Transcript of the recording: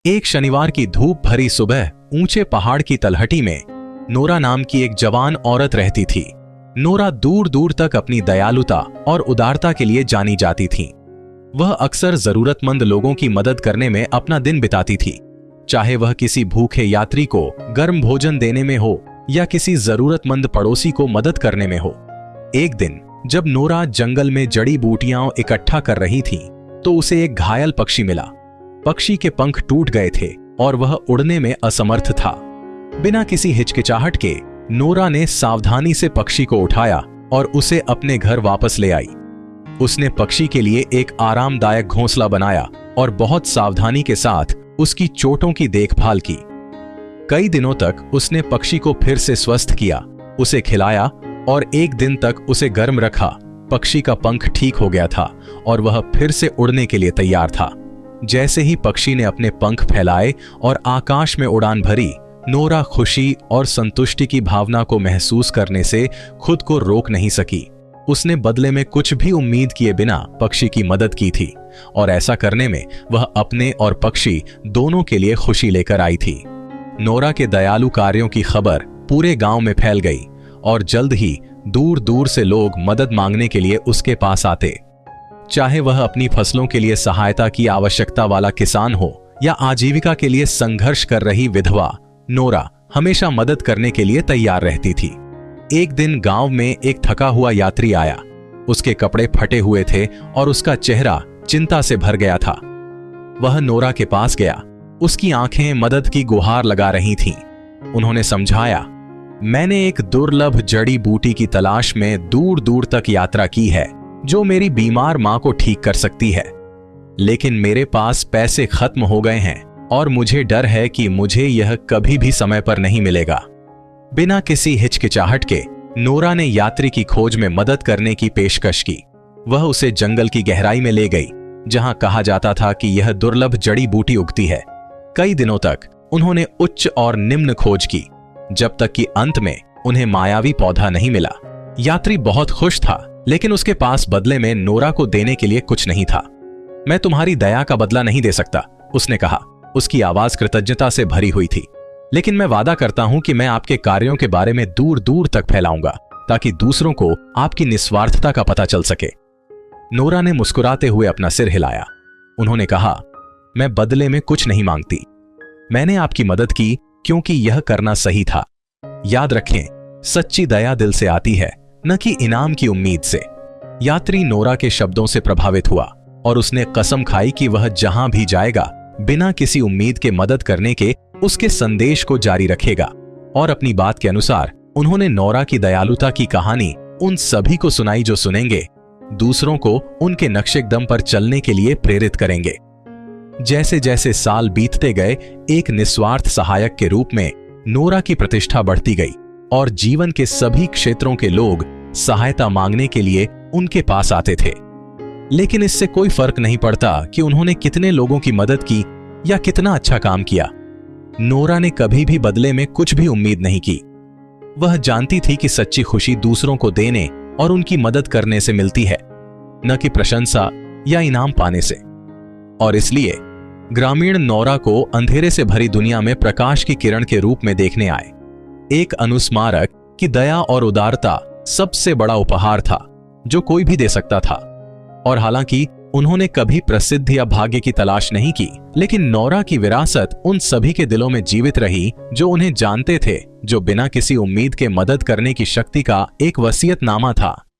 एक शनिवार की धूप भरी सुबह ऊंचे पहाड़ की तलहटी में नोरा नाम की एक जवान औरत रहती थी। नोरा दूर दूर तक अपनी दयालुता और उदारता के लिए जानी जाती थी। वह अक्सर जरूरतमंद लोगों की मदद करने में अपना दिन बिताती थी, चाहे वह किसी भूखे यात्री को गर्म भोजन देने में हो या किसी जरूरतमंद पड़ोसी को मदद करने में हो। एक दिन जब नोरा जंगल में जड़ी बूटियां इकट्ठा कर रही थी तो उसे एक घायल पक्षी मिला। पक्षी के पंख टूट गए थे और वह उड़ने में असमर्थ था। बिना किसी हिचकिचाहट के नोरा ने सावधानी से पक्षी को उठाया और उसे अपने घर वापस ले आई। उसने पक्षी के लिए एक आरामदायक घोंसला बनाया और बहुत सावधानी के साथ उसकी चोटों की देखभाल की। कई दिनों तक उसने पक्षी को फिर से स्वस्थ किया, उसे खिलाया और एक दिन तक उसे गर्म रखा। पक्षी का पंख ठीक हो गया था और वह फिर से उड़ने के लिए तैयार था। जैसे ही पक्षी ने अपने पंख फैलाए और आकाश में उड़ान भरी, नोरा खुशी और संतुष्टि की भावना को महसूस करने से खुद को रोक नहीं सकी। उसने बदले में कुछ भी उम्मीद किए बिना पक्षी की मदद की थी और ऐसा करने में वह अपने और पक्षी दोनों के लिए खुशी लेकर आई थी। नोरा के दयालु कार्यों की खबर पूरे गांव में फैल गई और जल्द ही दूर दूर से लोग मदद मांगने के लिए उसके पास आते। चाहे वह अपनी फसलों के लिए सहायता की आवश्यकता वाला किसान हो या आजीविका के लिए संघर्ष कर रही विधवा, नोरा हमेशा मदद करने के लिए तैयार रहती थी। एक दिन गांव में एक थका हुआ यात्री आया। उसके कपड़े फटे हुए थे और उसका चेहरा चिंता से भर गया था। वह नोरा के पास गया। उसकी आंखें मदद की गुहार लगा रही थीं। उन्होंने समझाया, मैंने एक दुर्लभ जड़ी बूटी की तलाश में दूर दूर तक यात्रा की है जो मेरी बीमार मां को ठीक कर सकती है, लेकिन मेरे पास पैसे खत्म हो गए हैं और मुझे डर है कि मुझे यह कभी भी समय पर नहीं मिलेगा। बिना किसी हिचकिचाहट के नोरा ने यात्री की खोज में मदद करने की पेशकश की। वह उसे जंगल की गहराई में ले गई जहां कहा जाता था कि यह दुर्लभ जड़ी बूटी उगती है। कई दिनों तक उन्होंने उच्च और निम्न खोज की, जब तक कि अंत में उन्हें मायावी पौधा नहीं मिला। यात्री बहुत खुश था, लेकिन उसके पास बदले में नोरा को देने के लिए कुछ नहीं था। मैं तुम्हारी दया का बदला नहीं दे सकता, उसने कहा। उसकी आवाज कृतज्ञता से भरी हुई थी, लेकिन मैं वादा करता हूं कि मैं आपके कार्यों के बारे में दूर दूर तक फैलाऊंगा ताकि दूसरों को आपकी निस्वार्थता का पता चल सके। नोरा ने मुस्कुराते हुए अपना सिर हिलाया। उन्होंने कहा, मैं बदले में कुछ नहीं मांगती। मैंने आपकी मदद की क्योंकि यह करना सही था। याद रखें, सच्ची दया दिल से आती है, न कि इनाम की उम्मीद से। यात्री नोरा के शब्दों से प्रभावित हुआ और उसने कसम खाई कि वह जहां भी जाएगा बिना किसी उम्मीद के मदद करने के उसके संदेश को जारी रखेगा। और अपनी बात के अनुसार उन्होंने नोरा की दयालुता की कहानी उन सभी को सुनाई जो सुनेंगे, दूसरों को उनके नक्शेकदम पर चलने के लिए प्रेरित करेंगे। जैसे जैसे साल बीतते गए, एक निस्वार्थ सहायक के रूप में नोरा की प्रतिष्ठा बढ़ती गई और जीवन के सभी क्षेत्रों के लोग सहायता मांगने के लिए उनके पास आते थे। लेकिन इससे कोई फर्क नहीं पड़ता कि उन्होंने कितने लोगों की मदद की या कितना अच्छा काम किया। नोरा ने कभी भी बदले में कुछ भी उम्मीद नहीं की। वह जानती थी कि सच्ची खुशी दूसरों को देने और उनकी मदद करने से मिलती है, न कि प्रशंसा या इनाम पाने से। और इसलिए ग्रामीण नोरा को अंधेरे से भरी दुनिया में प्रकाश की किरण के रूप में देखने आए। एक अनुस्मारक कि दया और उदारता सबसे बड़ा उपहार था जो कोई भी दे सकता था। और हालांकि उन्होंने कभी प्रसिद्धि या भाग्य की तलाश नहीं की, लेकिन नोरा की विरासत उन सभी के दिलों में जीवित रही जो उन्हें जानते थे, जो बिना किसी उम्मीद के मदद करने की शक्ति का एक वसीयतनामा था।